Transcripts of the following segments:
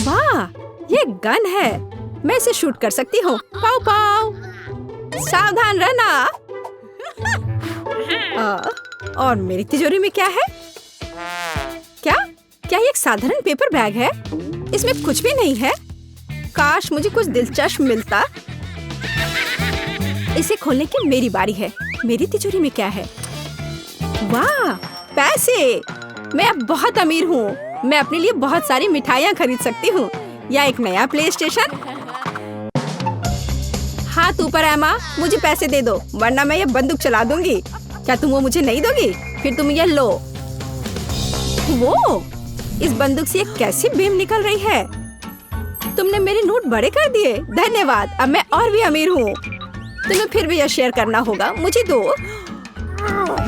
वाह, ये गन है। मैं इसे शूट कर सकती हूँ। पाव पाव। सावधान रहना। और मेरी तिजोरी में क्या है? क्या ये एक साधारण पेपर बैग है? इसमें कुछ भी नहीं है। काश मुझे कुछ दिलचस्प मिलता। इसे खोलने की मेरी बारी है। मेरी तिजोरी में क्या है? वाह, पैसे। मैं अब बहुत अमीर हूँ। मैं अपने लिए बहुत सारी मिठाइयाँ खरीद सकती हूँ या एक नया प्ले स्टेशन। हाथ ऊपर एमा, मुझे पैसे दे दो वरना मैं ये बंदूक चला दूंगी। क्या तुम वो मुझे नहीं दोगी? फिर तुम ये लो। वो इस बंदूक से एक कैसी बीम निकल रही है। तुमने मेरे नोट बड़े कर दिए। धन्यवाद। अब मैं और भी अमीर हूँ। तुम्हें फिर भी यह शेयर करना होगा। मुझे दो।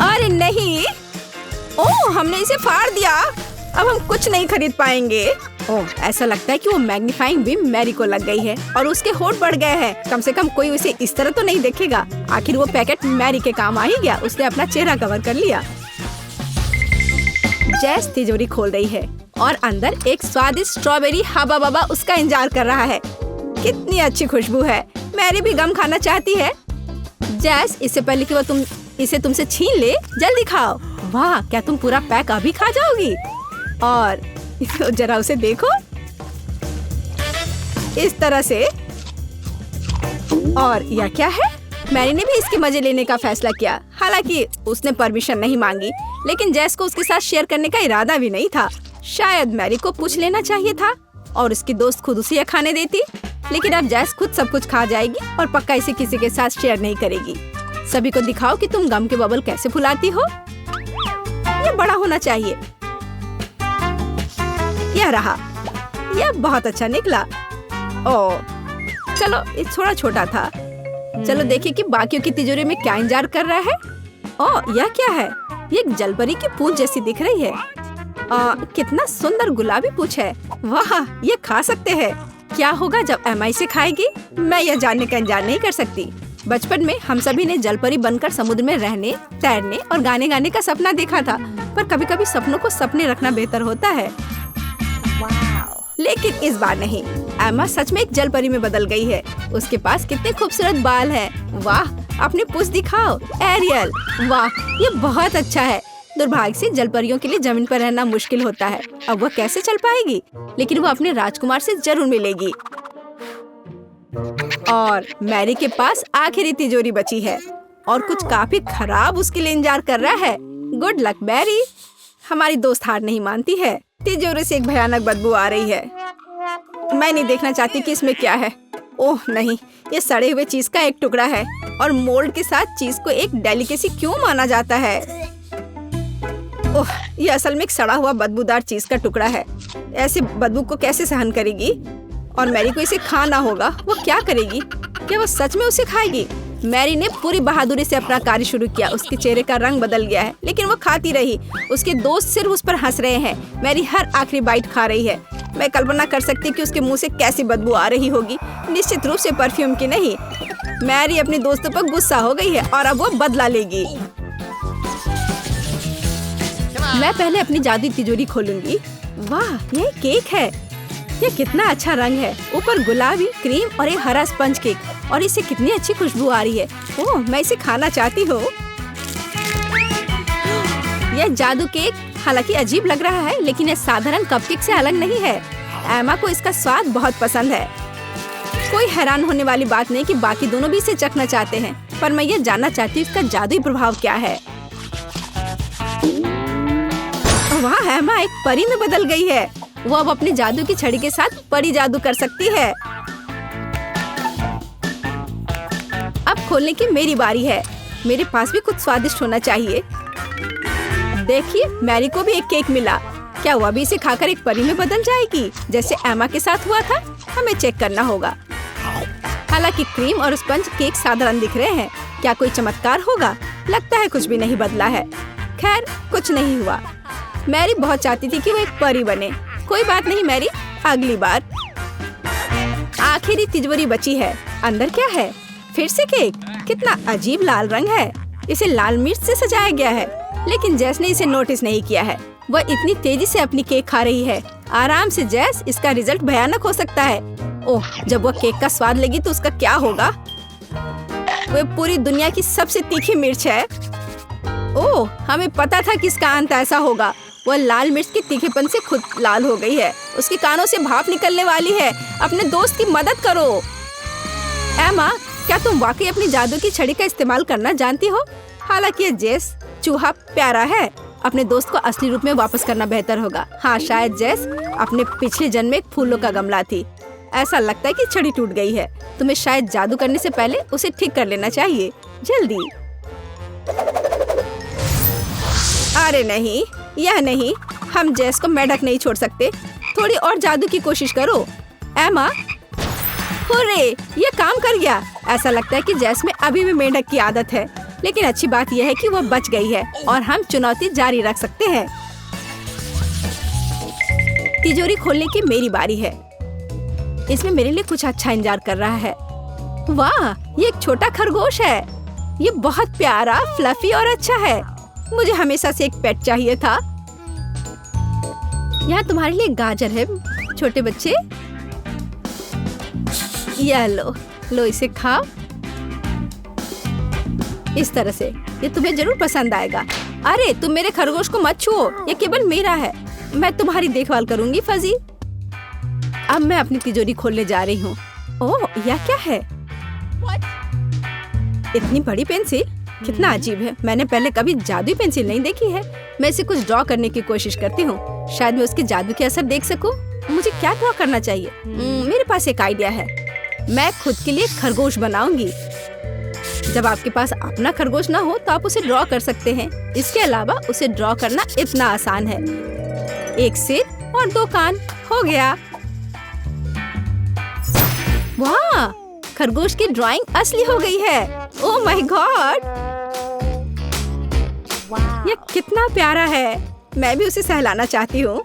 अरे नहीं। ओह, हमने इसे फाड़ दिया। अब हम कुछ नहीं खरीद पाएंगे। ओह, ऐसा लगता है कि वो मैग्नीफाइंग बीम मैरी को लग गई है और उसके होठ बढ़ गए हैं। कम से कम कोई उसे इस तरह तो नहीं देखेगा। आखिर वो पैकेट मैरी के काम आ ही गया। उसने अपना चेहरा कवर कर लिया। जैस तिजोरी खोल रही है और अंदर एक स्वादिष्ट स्ट्रॉबेरी हबा बबा उसका इंतजार कर रहा है। कितनी अच्छी खुशबू है। मैरी भी गम खाना चाहती है। जैस, इससे पहले कि वो इसे तुमसे छीन ले, जल्दी खाओ। वाह, क्या तुम पूरा पैक अभी खा जाओगी? और जरा उसे देखो, इस तरह से। और यह क्या है? मैरी ने भी इसके मजे लेने का फैसला किया। हालांकि उसने परमिशन नहीं मांगी, लेकिन जैस को उसके साथ शेयर करने का इरादा भी नहीं था। शायद मैरी को पूछ लेना चाहिए था और उसकी दोस्त खुद उसे यह खाने देती। लेकिन अब जैस खुद सब कुछ खा जाएगी और पक्का इसे किसी के साथ शेयर नहीं करेगी। सभी को दिखाओ कि तुम गम के बबल कैसे फुलाती हो। ये बड़ा होना चाहिए। यह रहा। यह बहुत अच्छा निकला। ओह, चलो, ये थोड़ा छोटा था। चलो देखें कि बाकियों की तिजोरी में क्या इंतजार कर रहा है। ओह, यह क्या है? ये एक जलपरी की पूंछ जैसी दिख रही है। कितना सुंदर गुलाबी पूंछ है। वाह, ये खा सकते हैं। क्या होगा जब एमा इसे खाएगी? मैं यह जानने का इंतजार नहीं कर सकती। बचपन में हम सभी ने जलपरी बनकर समुद्र में रहने, तैरने और गाने गाने का सपना देखा था। पर कभी-कभी सपनों को सपने रखना बेहतर होता है। लेकिन इस बार नहीं। एमा सच में एक जलपरी में बदल गई है। उसके पास कितने खूबसूरत बाल हैं। वाह, अपनी पूंछ दिखाओ एरियल। वाह, ये बहुत अच्छा है। दुर्भाग्य से जलपरियों के लिए जमीन पर रहना मुश्किल होता है। अब वह कैसे चल पाएगी? लेकिन वो अपने राजकुमार से जरूर मिलेगी। और मैरी के पास आखिरी तिजोरी बची है और कुछ काफी खराब उसके लिए इंतजार कर रहा है। Good luck Mary. हमारी दोस्त हार नहीं मानती है। तिजोरी से एक भयानक बदबू आ रही है। मैं नहीं देखना चाहती कि इसमें क्या है। ओह नहीं, ये सड़े हुए चीज का एक टुकड़ा है और मोल्ड के साथ चीज को एक डेलिकेसी क्यों माना जाता है? ओह, ये असल में एक सड़ा हुआ बदबूदार चीज का टुकड़ा है। ऐसे बदबू को कैसे सहन करेगी? और मैरी को इसे खाना होगा। वो क्या करेगी? क्या वो सच में उसे खाएगी? मैरी ने पूरी बहादुरी से अपना कार्य शुरू किया। उसके चेहरे का रंग बदल गया है, लेकिन वो खाती रही। उसके दोस्त सिर्फ उस पर हंस रहे हैं। मैरी हर आखिरी बाइट खा रही है। मैं कल्पना कर सकती कि उसके मुंह से कैसी बदबू आ रही होगी। निश्चित रूप से परफ्यूम की नहीं। मैरी अपने दोस्तों पर गुस्सा हो गई है और अब वो बदला लेगी। मैं पहले अपनी जादुई तिजोरी खोलूंगी। वाह, ये केक है। ये कितना अच्छा रंग है। ऊपर गुलाबी, क्रीम और एक हरा स्पंज केक। और इससे कितनी अच्छी खुशबू आ रही है। ओह, मैं इसे खाना चाहती हूँ। यह जादू केक हालांकि अजीब लग रहा है, लेकिन यह साधारण कपकेक से अलग नहीं है। एमा को इसका स्वाद बहुत पसंद है। कोई हैरान होने वाली बात नहीं कि बाकी दोनों भी इसे चखना चाहते हैं, पर मैं ये जानना चाहती हूँ इसका जादुई प्रभाव क्या है। वाह, एमा एक परी में बदल गई है। वो अब अपनी जादू की छड़ी के साथ परी जादू कर सकती है। अब खोलने की मेरी बारी है। मेरे पास भी कुछ स्वादिष्ट होना चाहिए। देखिए, मैरी को भी एक केक मिला। क्या वो अभी इसे खाकर एक परी में बदल जाएगी जैसे एमा के साथ हुआ था? हमें चेक करना होगा। हालांकि क्रीम और स्पंज केक साधारण दिख रहे हैं। क्या कोई चमत्कार होगा? लगता है कुछ भी नहीं बदला है। खैर, कुछ नहीं हुआ। मैरी बहुत चाहती थी कि वो एक परी बने। कोई बात नहीं मैरी, अगली बार। आखिरी तिजोरी बची है। अंदर क्या है? फिर से केक। कितना अजीब लाल रंग है। इसे लाल मिर्च से सजाया गया है, लेकिन जैस ने इसे नोटिस नहीं किया है। वह इतनी तेजी से अपनी केक खा रही है। आराम से जैस, इसका रिजल्ट भयानक हो सकता है। ओह, जब वह केक का स्वाद लेगी तो उसका क्या होगा? वह पूरी दुनिया की सबसे तीखी मिर्च है। ओह, हमें पता था कि इसका अंत ऐसा होगा। वह लाल मिर्च के तीखेपन से खुद लाल हो गई है। उसके कानों से भाप निकलने वाली है। अपने दोस्त की मदद करो। एमा, क्या तुम वाकई अपनी जादू की छड़ी का इस्तेमाल करना जानती हो? हालांकि ये जेस चूहा प्यारा है, अपने दोस्त को असली रूप में वापस करना बेहतर होगा। हाँ, शायद जेस अपने पिछले जन्म में एक फूलों का गमला थी। ऐसा लगता है कि छड़ी टूट गई है। तुम्हें शायद जादू करने से पहले उसे ठीक कर लेना चाहिए। जल्दी। अरे नहीं, यह नहीं। हम जेस को मेंढक नहीं छोड़ सकते। थोड़ी और जादू की कोशिश करो। एमा, हुर्रे, ये काम कर गया। ऐसा लगता है कि जेस में अभी भी मेंढक की आदत है, लेकिन अच्छी बात यह है कि वह बच गई है और हम चुनौती जारी रख सकते हैं। तिजोरी खोलने की मेरी बारी है। इसमें मेरे लिए कुछ अच्छा इंतजार कर रहा है। वाह, ये एक छोटा खरगोश है। ये बहुत प्यारा, फ्लफी और अच्छा है। मुझे हमेशा से एक पेट चाहिए था। यहाँ तुम्हारे लिए गाजर है, छोटे बच्चे। यह लो इसे खाओ। इस तरह से ये तुम्हें जरूर पसंद आएगा। अरे, तुम मेरे खरगोश को मत छुओ, ये केवल मेरा है। मैं तुम्हारी देखभाल करूंगी फजी। अब मैं अपनी तिजोरी खोलने जा रही हूँ। ओह, यह क्या है? इतनी बड़ी पेंसिल, कितना अजीब है। मैंने पहले कभी जादुई पेंसिल नहीं देखी है। मैं इसे कुछ ड्रॉ करने की कोशिश करती हूँ। शायद मैं उसके जादू के असर देख सकूं। मुझे क्या ड्रॉ करना चाहिए? मेरे पास एक आइडिया है। मैं खुद के लिए खरगोश बनाऊंगी। जब आपके पास अपना खरगोश ना हो तो आप उसे ड्रॉ कर सकते हैं। इसके अलावा उसे ड्रॉ करना इतना आसान है। एक सिर और 2 कान, हो गया। वाह, खरगोश की ड्राइंग असली हो गई है। ओह माय गॉड, यह कितना प्यारा है। मैं भी उसे सहलाना चाहती हूँ।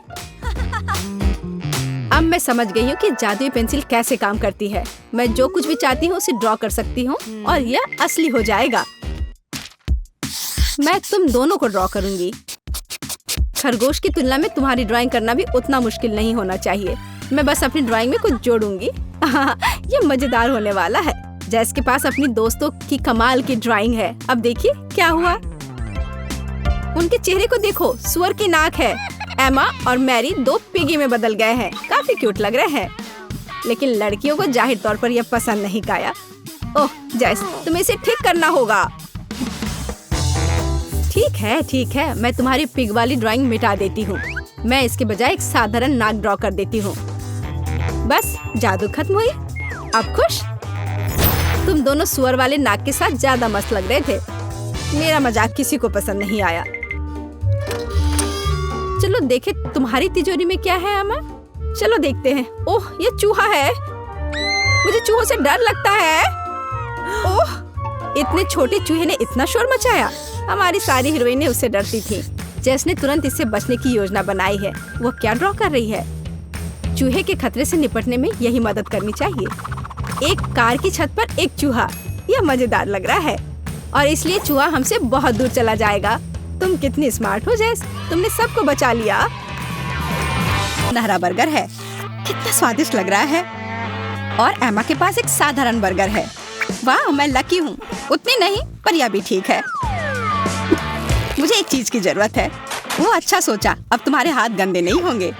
अब मैं समझ गई हूँ कि जादुई पेंसिल कैसे काम करती है। मैं जो कुछ भी चाहती हूँ उसे ड्रॉ कर सकती हूँ और यह असली हो जाएगा। मैं तुम दोनों को ड्रॉ करूंगी। खरगोश की तुलना में तुम्हारी ड्राइंग करना भी उतना मुश्किल नहीं होना चाहिए। मैं बस अपनी ड्राइंग में कुछ जोड़ूंगी। यह मजेदार होने वाला है। जैस के पास अपनी दोस्तों की कमाल की ड्राइंग है। अब देखिए क्या हुआ। उनके चेहरे को देखो, सुअर की नाक है। एमा और मैरी 2 पिगी में बदल गए हैं। काफी क्यूट लग रहे हैं, लेकिन लड़कियों को जाहिर तौर पर यह पसंद नहीं आया। ओह जैस, तुम्हें इसे ठीक करना होगा। ठीक है, मैं तुम्हारी पिग वाली ड्राइंग मिटा देती हूँ। मैं इसके बजाय एक साधारण नाक ड्रॉ कर देती हूँ। बस, जादू खत्म हुई। अब खुश? तुम दोनों सुअर वाले नाक के साथ ज्यादा मस्त लग रहे थे। मेरा मजाक किसी को पसंद नहीं आया। चलो देखे तुम्हारी तिजोरी में क्या है अमा। चलो देखते हैं। ओह, ये चूहा है। मुझे चूहों से डर लगता है। ओह, इतने छोटे चूहे ने इतना शोर मचाया। हमारी सारी हीरोइनें उससे डरती थी। जेस ने तुरंत इससे बचने की योजना बनाई है। वो क्या ड्रॉ कर रही है? चूहे के खतरे से निपटने में यही मदद करनी चाहिए। एक कार की छत पर एक चूहा, यह मजेदार लग रहा है। और इसलिए चूहा हमसे बहुत दूर चला जाएगा। तुम कितनी स्मार्ट हो जेस, तुमने सबको बचा लिया। नहरा बर्गर है, कितना स्वादिष्ट लग रहा है। और एमा के पास एक साधारण बर्गर है। वाह, मैं लकी हूँ। उतनी नहीं, पर यह भी ठीक है। मुझे एक चीज की जरूरत है। वो अच्छा सोचा, अब तुम्हारे हाथ गंदे नहीं होंगे।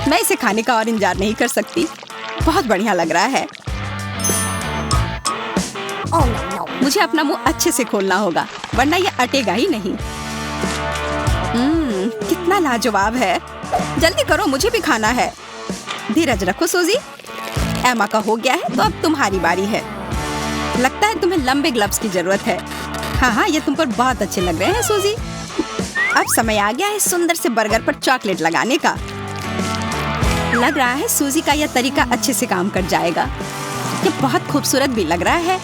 मैं इसे खाने का और इंतजार नहीं कर सकती। बहुत बढ़िया लग रहा है। मुझे अपना मुंह अच्छे से खोलना होगा, वरना ये अटेगा ही नहीं। कितना लाजवाब है। जल्दी करो, मुझे भी खाना है। धीरज रखो सूजी। एमा का हो गया है, तो अब तुम्हारी बारी है। लगता है तुम्हें लंबे ग्लव्स की जरूरत है। हाँ, ये तुम पर बहुत अच्छे लग रहे हैं सूजी। अब समय आ गया है सुंदर से बर्गर पर चॉकलेट लगाने का। लग रहा है सूजी का यह तरीका अच्छे से काम कर जाएगा। ये बहुत खूबसूरत भी लग रहा है।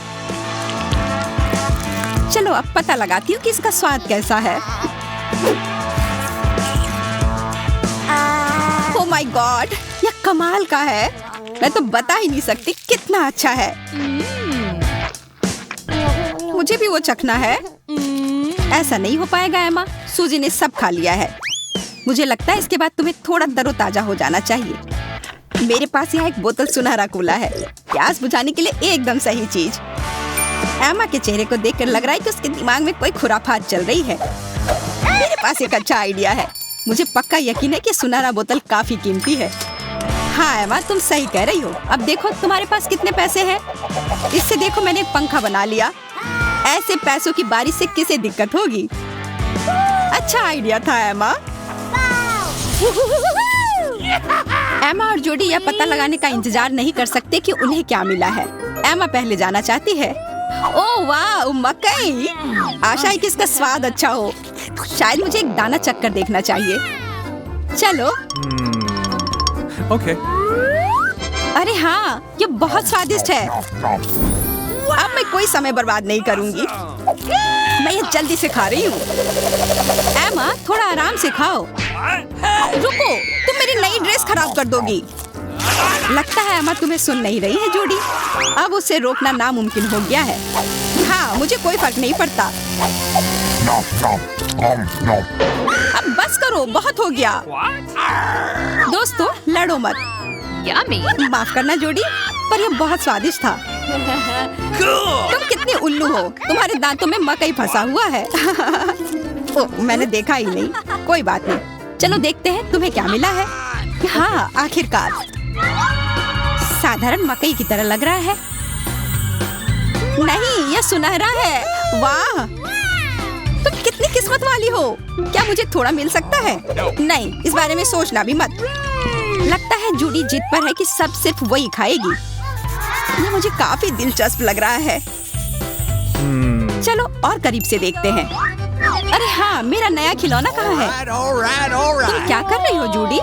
चलो अब पता लगाती हूँ कि इसका स्वाद कैसा है। ओह माय गॉड, यह कमाल का है। मैं तो बता ही नहीं सकती कितना अच्छा है। मुझे भी वो चखना है। ऐसा नहीं हो पाएगा एमा, सूजी ने सब खा लिया है। मुझे लगता है इसके बाद तुम्हें थोड़ा तरोताजा हो जाना चाहिए। मेरे पास यहाँ एक बोतल सुनहरा कोला है, प्यास बुझाने के लिए एकदम सही चीज। एमा के चेहरे को देखकर लग रहा है कि उसके दिमाग में कोई खुराफात चल रही है। मेरे पास एक अच्छा आइडिया है। मुझे पक्का यकीन है कि सुनहरा बोतल काफी कीमती है। हाँ एमा, तुम सही कह रही हो। अब देखो तुम्हारे पास कितने पैसे हैं। इससे देखो मैंने एक पंखा बना लिया। ऐसे पैसों की बारिश से किसे दिक्कत होगी। अच्छा आइडिया था एमा। एमा और जोडी यह पता लगाने का इंतजार नहीं कर सकते कि उन्हें क्या मिला है। एमा पहले जाना चाहती है। ओह वाह, मकई। आशा है कि इसका स्वाद अच्छा हो। शायद मुझे एक दाना चक्कर देखना चाहिए। चलो। ओके। अरे हाँ, ये बहुत स्वादिष्ट है। अब मैं कोई समय बर्बाद नहीं करूंगी। मैं ये जल्दी से खा रही हूँ। एमा, थोड़ा आराम से खाओ। रुको, तुम मेरी नई ड्रेस खराब कर दोगी। लगता है एमा तुम्हें सुन नहीं रही है जोडी। अब उसे रोकना नामुमकिन हो गया है। हाँ, मुझे कोई फर्क नहीं पड़ता। अब बस करो, बहुत हो गया। दोस्तों, लड़ो मत। माफ करना जोडी, पर यह बहुत स्वादिष्ट था। तुम कितनी उल्लू हो। तुम्हारे दांतों में मकई फंसा हुआ है। ओह, मैंने देखा ही नहीं। कोई बात नहीं, चलो देखते हैं तुम्हें क्या मिला है। हाँ, आखिरकार साधारण मकई की तरह लग रहा है। नहीं, यह सुनहरा है। वाह, तुम कितनी किस्मत वाली हो। क्या मुझे थोड़ा मिल सकता है? नहीं, इस बारे में सोचना भी मत। लगता है जूडी जिद पर है कि सब सिर्फ वही खाएगी। ये मुझे काफी दिलचस्प लग रहा है। चलो और करीब से देखते हैं। अरे हाँ, मेरा नया खिलौना कहाँ है? तुम क्या कर रही हो जूडी?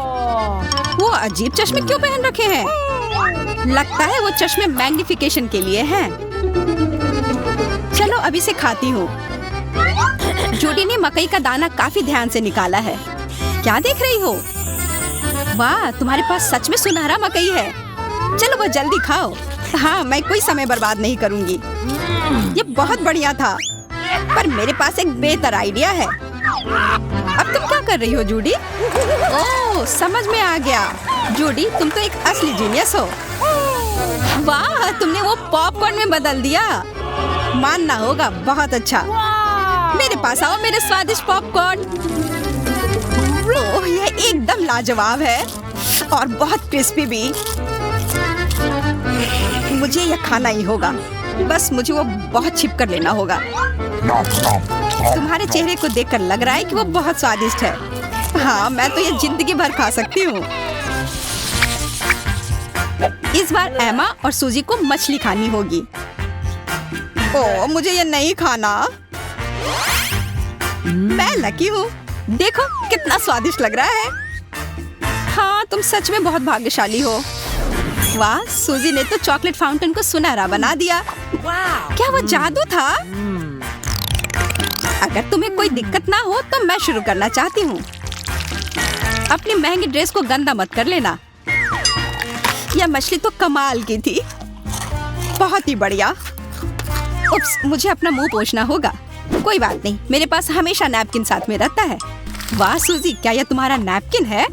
वो अजीब चश्मे क्यों पहन रखे हैं? लगता है वो चश्मे मैग्निफिकेशन के लिए हैं। चलो अभी से खाती हूँ। जूडी ने मकई का दाना काफी ध्यान से निकाला है। क्या देख रही हो? वाह, तुम्हारे पास सच में सुनहरा मकई है। चलो वो जल्दी खाओ। हाँ, मैं कोई समय बर्बाद नहीं करूँगी। ये बहुत बढ़िया था, पर मेरे पास एक बेहतर आइडिया है। अब तुम क्या कर रही हो जूडी? ओह, समझ में आ गया। जूडी, तुम तो एक असली जीनियस हो। वाह, तुमने वो पॉपकॉर्न में बदल दिया। मानना होगा, बहुत अच्छा। मेरे पास आओ मेरे स्वादिष्ट पॉपकॉर्न। ओह, यह एकदम लाजवाब है और बहुत क्रिस्पी भी। मुझे यह खाना ही होगा। बस मुझे वो बहुत छिप कर लेना होगा। तुम्हारे चेहरे को देखकर लग रहा है कि वो बहुत स्वादिष्ट है। हाँ, मैं तो ये जिंदगी भर खा सकती हूँ। इस बार एमा और सूजी को मछली खानी होगी। ओह, मुझे ये नहीं खाना। मैं लकी हूँ। देखो कितना स्वादिष्ट लग रहा है। हाँ, तुम सच में बहुत भाग्यशाली हो। वाह, सूजी ने तो चॉकलेट फाउंटेन को सुनहरा बना दिया। क्या वो जादू था? अगर तुम्हें कोई दिक्कत ना हो तो मैं शुरू करना चाहती हूँ। अपनी महंगी ड्रेस को गंदा मत कर लेना। यह मछली तो कमाल की थी। बहुत ही बढ़िया। उप्स, मुझे अपना मुंह पोंछना होगा। कोई बात नहीं, मेरे पास हमेशा नैपकिन साथ में रहता है। वाह सूजी, क्या यह तुम्हारा नैपकिन है?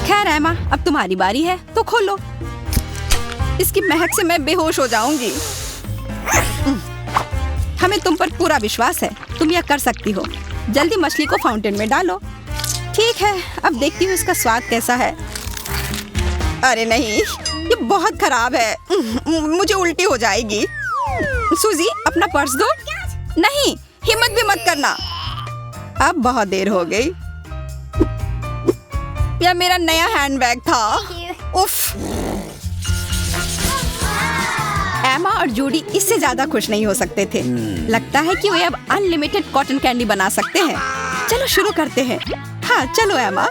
खैर एमा, अब तुम्हारी बारी है, तो खोलो। इसकी महक से मैं बेहोश हो जाऊंगी। हमें तुम पर पूरा विश्वास है। तुम यह कर सकती हो। जल्दी मछली को फाउंटेन में डालो। ठीक है, अब देखती हूँ इसका स्वाद कैसा है। अरे नहीं, ये बहुत खराब है। मुझे उल्टी हो जाएगी। सूजी, अपना पर्स दो। नहीं, हिम्मत भी मत करना। अब बहुत देर हो गई। यह मेरा नया हैंडबैग था। उफ। एमा और जूडी इससे ज्यादा खुश नहीं हो सकते थे। लगता है कि वे अब अनलिमिटेड कॉटन कैंडी बना सकते हैं। चलो शुरू करते हैं। हाँ चलो एमा।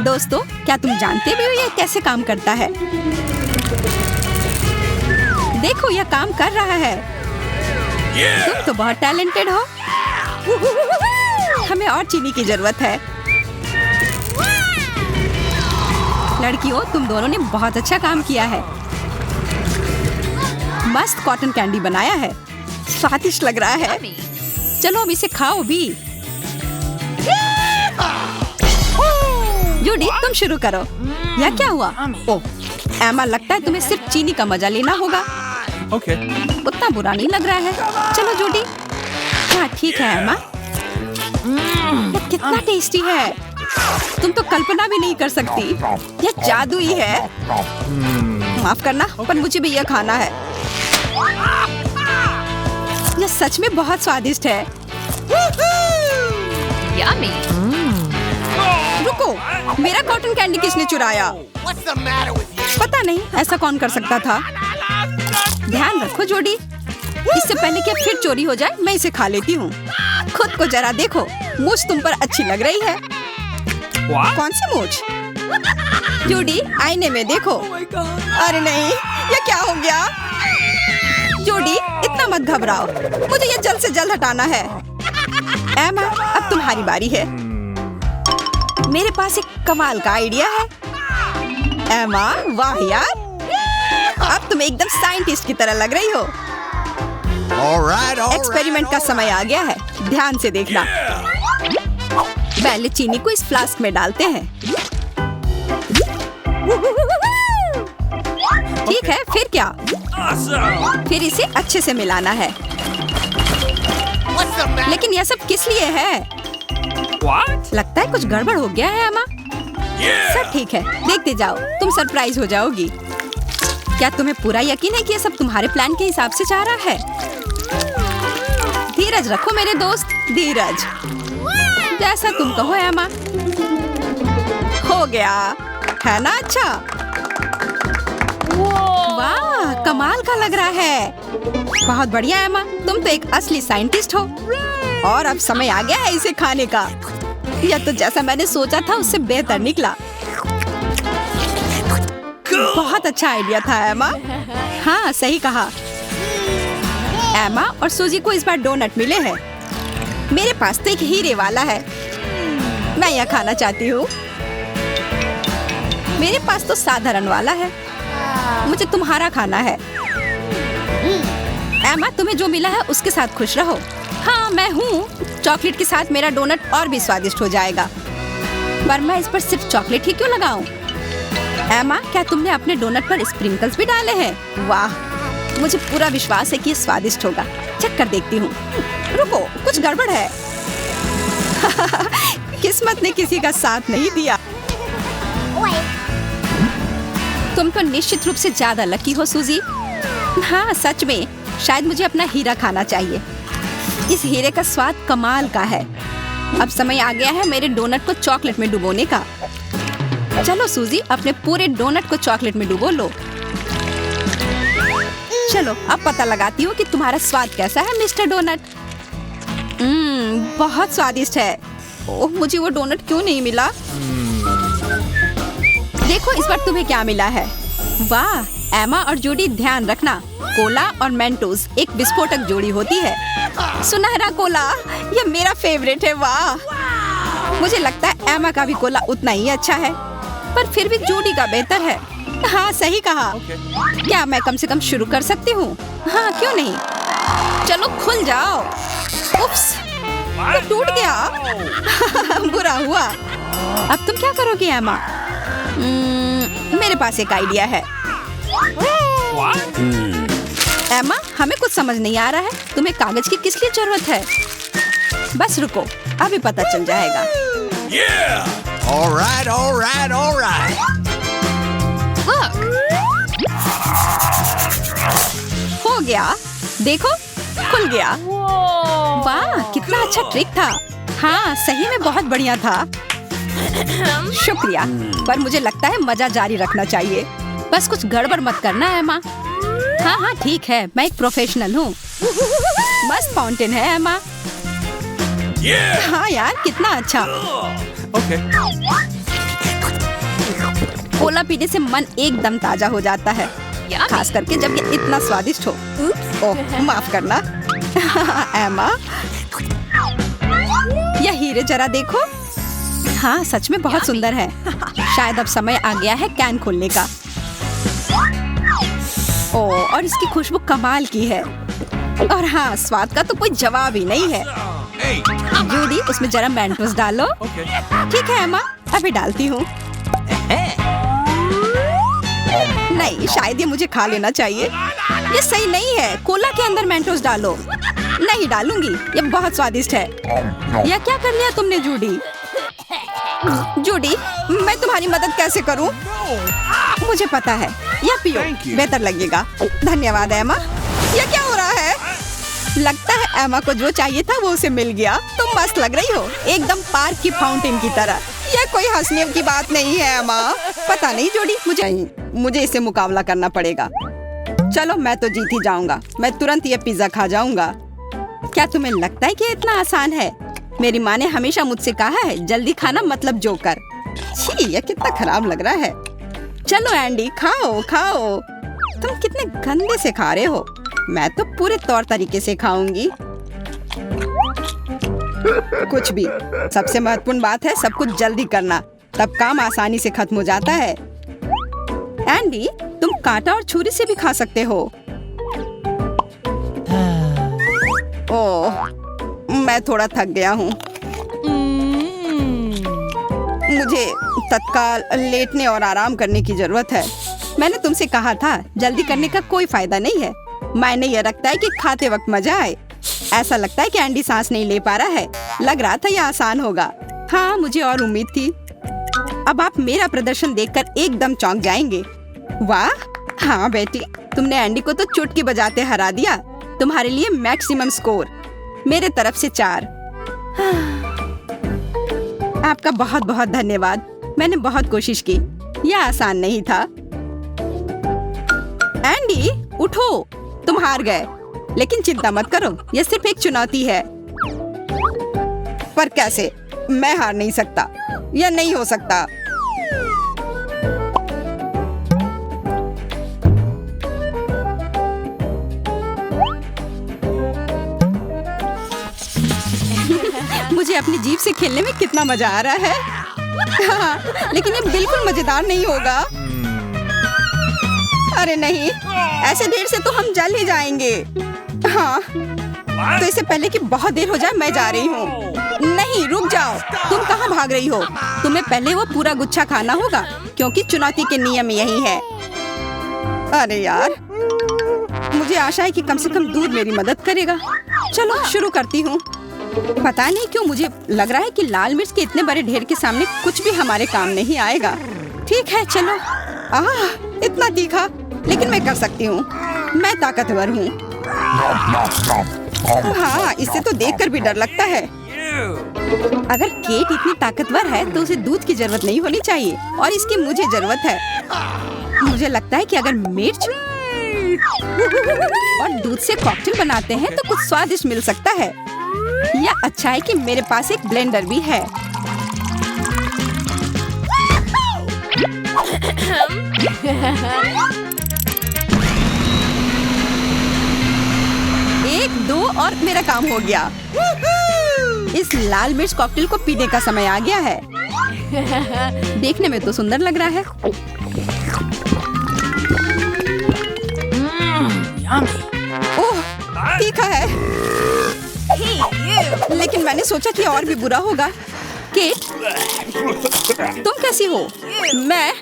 दोस्तों, क्या तुम जानते भी हो ये कैसे काम करता है? देखो, यह काम कर रहा है। तुम तो बहुत टैलेंटेड हो। हमें और चीनी की जरूरत है। लड़कियों, तुम दोनों ने बहुत अच्छा काम किया है। मस्त कॉटन कैंडी बनाया है। स्वादिष्ट लग रहा है। चलो अब इसे खाओ भी। जूडी तुम शुरू करो। यह क्या हुआ? ओह एमा, लगता है तुम्हें सिर्फ चीनी का मजा लेना होगा। Okay. उतना बुरा नहीं लग रहा है। चलो जूडी। हाँ ठीक है एमा। यह कितना टेस्टी है, तुम तो कल्पना भी नहीं कर सकती। यह जादुई है। माफ करना, पर मुझे भी यह खाना है। यह सच में बहुत स्वादिष्ट है। Yummy. रुको, मेरा कॉटन कैंडी किसने चुराया? पता नहीं, ऐसा कौन कर सकता था। ध्यान रखो जोडी, इससे पहले कि अब फिर चोरी हो जाए मैं इसे खा लेती हूँ। खुद को जरा देखो, मूछ तुम पर अच्छी लग रही है। What? कौन सी मूछ? जोडी आईने में देखो। अरे नहीं, ये क्या हो गया? जोडी इतना मत घबराओ, मुझे ये जल्द से जल्द हटाना है। एमा, अब तुम्हारी बारी है। मेरे पास एक कमाल का आइडिया है। एमा, वाह यार, अब तुम एकदम साइंटिस्ट की तरह लग रही हो। एक्सपेरिमेंट का समय आ गया है, ध्यान से देखना। पहले चीनी को इस फ्लास्क में डालते हैं। ठीक है, फिर क्या? Awesome. फिर इसे अच्छे से मिलाना है। लेकिन यह सब किस लिए है? What? लगता है कुछ गड़बड़ हो गया है एमा। Yeah. सब ठीक है, देखते जाओ, तुम सरप्राइज हो जाओगी। क्या तुम्हें पूरा यकीन है कि ये सब तुम्हारे प्लान के हिसाब से जा रहा है? धीरज रखो मेरे दोस्त, धीरज। जैसा तुम कहो एमा। हो गया, है ना? अच्छा, वाह, कमाल का लग रहा है। बहुत बढ़िया एमा, तुम तो एक असली साइंटिस्ट हो। और अब समय आ गया है इसे खाने का। यह तो जैसा मैंने सोचा था उससे बेहतर निकला। बहुत अच्छा आइडिया था एमा। हाँ सही कहा। एमा और सूजी को इस बार डोनट मिले हैं। मेरे पास तो एक हीरे वाला है, मैं यह खाना चाहती हूँ। मेरे पास तो साधारण वाला है, मुझे तुम्हारा खाना है। एमा, तुम्हें जो मिला है उसके साथ खुश रहो। हाँ मैं हूँ, चॉकलेट के साथ मेरा डोनट और भी स्वादिष्ट हो जाएगा। पर मैं इस पर सिर्फ चॉकलेट ही क्यों लगाऊं? एमा, क्या तुमने अपने डोनट पर स्प्रिंकल्स भी डाले हैं? वाह, मुझे पूरा विश्वास है कि ये स्वादिष्ट होगा। चेक कर देखती हूँ। रुको, कुछ गड़बड़ है। किस्मत ने किसी का साथ नहीं दिया। तुम तो निश्चित रूप से ज्यादा लकी हो सूजी। हाँ सच में, शायद मुझे अपना हीरा खाना चाहिए। इस हीरे का स्वाद कमाल का है। अब समय आ गया है मेरे डोनट को चॉकलेट में डुबोने का। चलो सूजी, अपने पूरे डोनट को चॉकलेट में डुबो लो। चलो अब पता लगाती हूँ कि तुम्हारा स्वाद कैसा है मिस्टर डोनट। बहुत स्वादिष्ट है। ओह, मुझे वो डोनट क्यों नहीं मिला? देखो इस बार तुम्हें क्या मिला है। वाह एमा और जूडी, ध्यान रखना, कोला और मेंटोस एक विस्फोटक जोड़ी होती है। सुनहरा कोला, ये मेरा फेवरेट है। वाह, मुझे लगता है एमा का भी कोला उतना ही अच्छा है, पर फिर भी जूडी का बेहतर है। हाँ सही कहा। क्या मैं कम से कम शुरू कर सकती हूँ? हाँ क्यों नहीं। चलो खुल जाओ। उप्स, ये टूट गया। बुरा हुआ। अब तुम क्या करोगी एमा? मेरे पास एक आइडिया है। What? एमा, हमें कुछ समझ नहीं आ रहा है, तुम्हें कागज की किस लिए जरूरत है? बस रुको, अभी पता चल जाएगा। Yeah. All right. Look. हो गया, देखो खुल गया। वाह, कितना अच्छा ट्रिक था। हाँ सही में बहुत बढ़िया था। शुक्रिया, पर मुझे लगता है मजा जारी रखना चाहिए। बस कुछ गड़बड़ मत करना एमा। हाँ ठीक है, मैं एक प्रोफेशनल हूँ। मस्त फाउंटेन है एमा। Yeah. हाँ यार, कितना अच्छा। Okay. कोला पीने से मन एकदम ताजा हो जाता है, Yummy. खास करके जब ये इतना स्वादिष्ट हो। ओह माफ करना। एमा, यह हीरे जरा देखो। हाँ सच में बहुत सुंदर है। शायद अब समय आ गया है कैन खोलने का। ओह, और इसकी खुशबू कमाल की है। और हाँ, स्वाद का तो कोई जवाब ही नहीं है। Hey. जूडी, उसमें जरा मेंटोस डालो। Okay. ठीक है एमा, अभी डालती हूँ। नहीं, शायद ये मुझे खा लेना चाहिए। ये सही नहीं है। कोला के अंदर मेंटोस डालो। नहीं डालूंगी, ये बहुत स्वादिष्ट है। यह क्या कर लिया तुमने जूडी? जूडी, मैं तुम्हारी मदद कैसे करूं? मुझे पता है, यह पियो, बेहतर लगेगा। धन्यवाद एमा। यह क्या हो रहा है? लगता है एमा को जो चाहिए था वो उसे मिल गया। तुम मस्त लग रही हो, एकदम पार्क की फाउंटेन की तरह। यह कोई हंसने की बात नहीं है एमा। पता नहीं जूडी, मुझे इससे मुकाबला करना पड़ेगा। चलो, मैं तो जीत ही जाऊंगा। मैं तुरंत ये पिज्जा खा जाऊंगा। क्या तुम्हें लगता है कि इतना आसान है? मेरी माँ ने हमेशा मुझसे कहा है, जल्दी खाना मतलब जोकर। छी, यह कितना खराब लग रहा है। चलो एंडी, खाओ खाओ। तुम कितने गंदे से खा रहे हो। मैं तो पूरे तौर तरीके से खाऊंगी। कुछ भी। सबसे महत्वपूर्ण बात है सब कुछ जल्दी करना, तब काम आसानी से खत्म हो जाता है। एंडी, तुम कांटा और छुरी से भी खा सकते हो। ओह, मैं थोड़ा थक गया हूँ। मुझे तत्काल लेटने और आराम करने की जरूरत है। मैंने तुमसे कहा था, जल्दी करने का कोई फायदा नहीं है। मायने यह रखता है कि खाते वक्त मजा आए। ऐसा लगता है कि एंडी सांस नहीं ले पा रहा है। लग रहा था यह आसान होगा। हाँ, मुझे और उम्मीद थी। अब आप मेरा प्रदर्शन देखकर एकदम चौंक जाएंगे। वाह, हाँ बेटी, तुमने एंडी को तो चुटकी बजाते हरा दिया। तुम्हारे लिए मैक्सिमम स्कोर, मेरे तरफ से 4। आपका बहुत बहुत धन्यवाद। मैंने बहुत कोशिश की, यह आसान नहीं था। एंडी, उठो, तुम हार गए। लेकिन चिंता मत करो, यह सिर्फ एक चुनौती है। पर कैसे? मैं हार नहीं सकता। यह नहीं हो सकता। मुझे अपनी जीभ से खेलने में कितना मजा आ रहा है। हाँ, लेकिन ये बिल्कुल मजेदार नहीं होगा। अरे नहीं, ऐसे देर से तो हम जल ही जाएंगे। हाँ, तो इससे पहले कि बहुत देर हो जाए मैं जा रही हूँ। नहीं, रुक जाओ। तुम कहाँ भाग रही हो? तुम्हें पहले वो पूरा गुच्छा खाना होगा, क्योंकि चुनौती के नियम यही है। अरे यार, मुझे आशा है कि कम से कम दूध मेरी मदद करेगा। चलो शुरू करती हूँ। पता नहीं क्यों मुझे लग रहा है कि लाल मिर्च के इतने बड़े ढेर के सामने कुछ भी हमारे काम नहीं आएगा। ठीक है, चलो। इतना तीखा, लेकिन मैं कर सकती हूँ। मैं ताकतवर हूँ। हाँ, इससे तो देखकर भी डर लगता है। अगर केट इतनी ताकतवर है तो उसे दूध की जरूरत नहीं होनी चाहिए, और इसकी मुझे जरूरत है। मुझे लगता है कि अगर मिर्च और दूध से कॉकटेल बनाते हैं तो कुछ स्वादिष्ट मिल सकता है। या अच्छा है कि मेरे पास एक ब्लेंडर भी है। एक, दो और मेरा काम हो गया। इस लाल मिर्च कॉकटेल को पीने का समय आ गया है। देखने में तो सुंदर लग रहा है। ओह, तीखा है। लेकिन मैंने सोचा कि और भी बुरा होगा। केट, तुम कैसी हो? मैं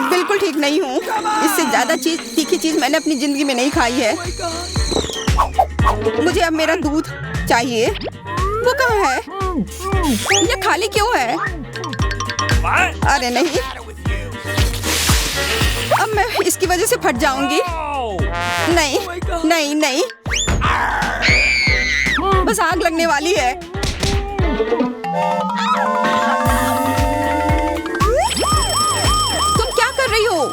बिल्कुल ठीक नहीं हूँ। इससे ज्यादा तीखी चीज मैंने अपनी जिंदगी में नहीं खाई है। मुझे अब मेरा दूध चाहिए। वो कहाँ है? ये खाली क्यों है? अरे नहीं, अब मैं इसकी वजह से फट जाऊंगी। नहीं नहीं नहीं, बस आग लगने वाली है। तुम क्या कर रही हो?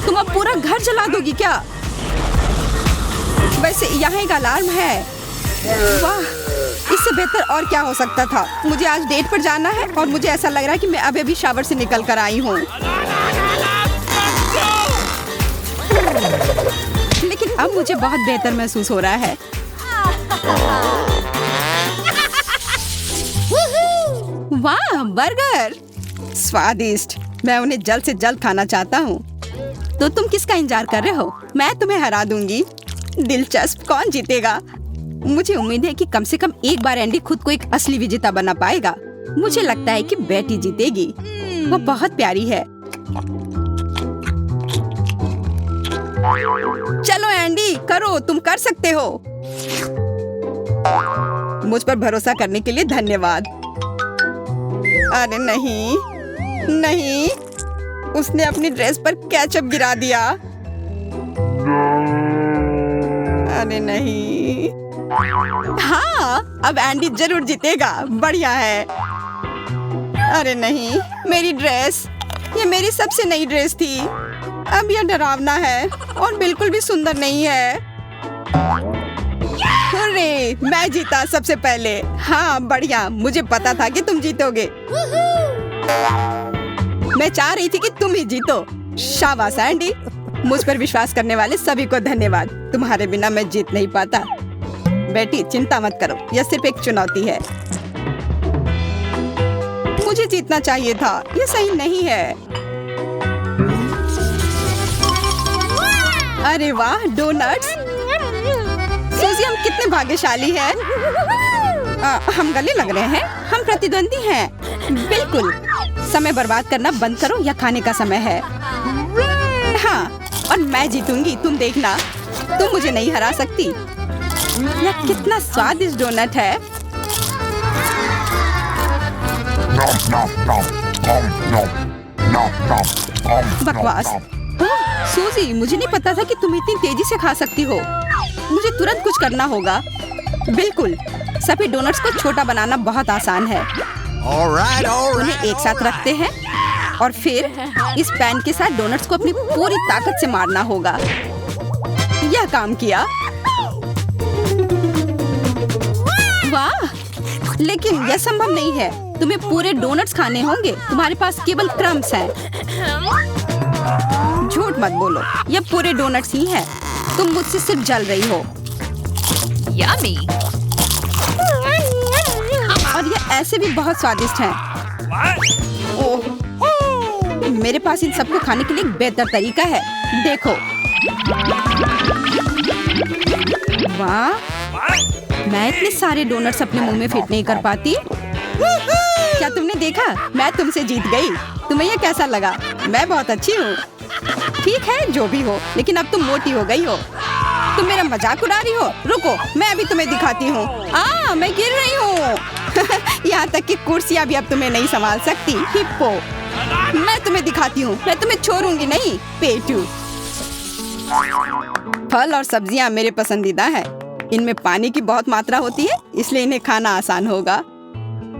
तुम अब पूरा घर जला दोगी क्या? वैसे यहाँ एक अलार्म है। वाह, इससे बेहतर और क्या हो सकता था। मुझे आज डेट पर जाना है और मुझे ऐसा लग रहा है कि मैं अभी शावर से निकल कर आई हूँ। लेकिन अब मुझे बहुत बेहतर महसूस हो रहा है। वाह, बर्गर स्वादिष्ट। मैं उन्हें जल्द से जल्द खाना चाहता हूँ। तो तुम किसका इंतजार कर रहे हो? मैं तुम्हें हरा दूंगी। दिलचस्प, कौन जीतेगा? मुझे उम्मीद है कि कम से कम एक बार एंडी खुद को एक असली विजेता बना पाएगा। मुझे लगता है कि बेटी जीतेगी। वो बहुत प्यारी है। चलो एंडी, करो, तुम कर सकते हो। मुझ पर भरोसा करने के लिए धन्यवाद। अरे नहीं, नहीं, उसने अपनी ड्रेस पर केचप गिरा दिया। अरे नहीं। हाँ, अब एंडी जरूर जीतेगा। बढ़िया है। अरे नहीं, मेरी ड्रेस, ये मेरी सबसे नई ड्रेस थी। अब यह डरावना है और बिल्कुल भी सुंदर नहीं है। अरे, मैं जीता सबसे पहले। हाँ, बढ़िया, मुझे पता था कि तुम जीतोगे। मैं चाह रही थी कि तुम ही जीतो। शाबाश एंडी। मुझ पर विश्वास करने वाले सभी को धन्यवाद। तुम्हारे बिना मैं जीत नहीं पाता। बेटी, चिंता मत करो, यह सिर्फ एक चुनौती है। मुझे जीतना चाहिए था, यह सही नहीं है। अरे वाह, डोनट्स। सूजी, हम कितने भाग्यशाली हैं। हम गले लग रहे हैं। हम प्रतिद्वंदी हैं। बिल्कुल। समय बर्बाद करना बंद करो, यह खाने का समय है। हाँ, और मैं जीतूंगी, तुम देखना। तुम मुझे नहीं हरा सकती। यह कितना स्वादिष्ट डोनट है। बकवास। सूजी, मुझे नहीं पता था कि तुम इतनी तेजी से खा सकती हो। मुझे तुरंत कुछ करना होगा। बिल्कुल, सभी डोनट्स को छोटा बनाना बहुत आसान है। All right, all उन्हें right. एक साथ रखते हैं और फिर इस पैन के साथ डोनट्स को अपनी पूरी ताकत से मारना होगा। यह काम किया। वाह, लेकिन यह संभव नहीं है। तुम्हें पूरे डोनट्स खाने होंगे। तुम्हारे पास केवल क्रम्स हैं। झूठ मत बोलो, यह पूरे डोनट्स ही हैं। तुम मुझसे सिर्फ जल रही हो। Yummy. और यह ऐसे भी बहुत स्वादिष्ट हैं। ओह, मेरे पास इन सबको खाने के लिए एक बेहतर तरीका है। देखो। वाह, मैं इतने सारे डोनट्स अपने मुंह में फिट नहीं कर पाती। क्या तुमने देखा? मैं तुमसे जीत गई। तुम्हें यह कैसा लगा? मैं बहुत अच्छी हूँ। ठीक है, जो भी हो, लेकिन अब तुम मोटी हो गई हो। तुम मेरा मजाक उड़ा रही हो? रुको, मैं अभी तुम्हें दिखाती हूँ। मैं गिर रही हूँ। यहाँ तक कि कुर्सियाँ भी अब तुम्हें नहीं संभाल सकती। हिप्पो, मैं तुम्हें दिखाती हूँ। मैं तुम्हें छोड़ूंगी नहीं। पेटू। फल और सब्जियाँ मेरे पसंदीदा हैं। इनमें पानी की बहुत मात्रा होती है, इसलिए इन्हें खाना आसान होगा।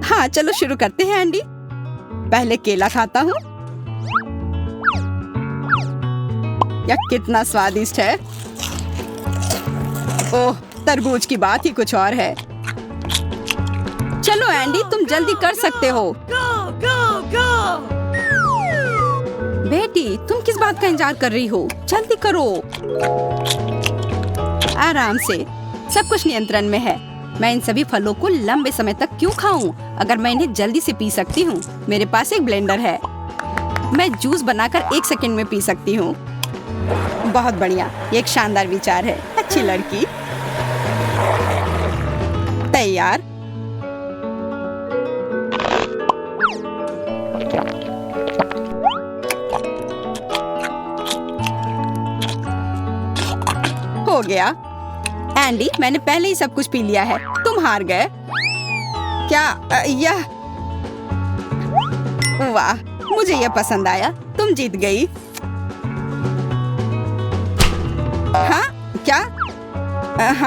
हाँ, चलो शुरू करते हैं एंडी। पहले केला खाता हूँ। यह कितना स्वादिष्ट है। ओह, तरबूज की बात ही कुछ और है। चलो एंडी, तुम जल्दी कर सकते हो। बेटी, तुम किस बात का इंतजार कर रही हो? जल्दी करो। आराम से, सब कुछ नियंत्रण में है। मैं इन सभी फलों को लंबे समय तक क्यों खाऊं, अगर मैं इन्हें जल्दी से पी सकती हूँ। मेरे पास एक ब्लेंडर है। मैं जूस बनाकर 1 सेकंड में पी सकती हूँ। बहुत बढ़िया, ये एक शानदार विचार है। अच्छी लड़की। तैयार। हो गया। एंडी, मैंने पहले ही सब कुछ पी लिया है। तुम हार गए। क्या यह? वाह, मुझे यह पसंद आया। तुम जीत गई। हाँ, क्या?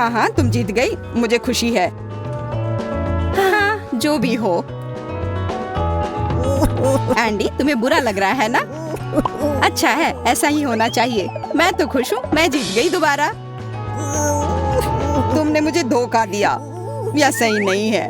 हाँ, तुम जीत गई। मुझे खुशी है। हाँ, जो भी हो। एंडी, तुम्हें बुरा लग रहा है ना? अच्छा है, ऐसा ही होना चाहिए। मैं तो खुश हूँ, मैं जीत गई दोबारा। तुमने मुझे धोखा दिया। यह सही नहीं है।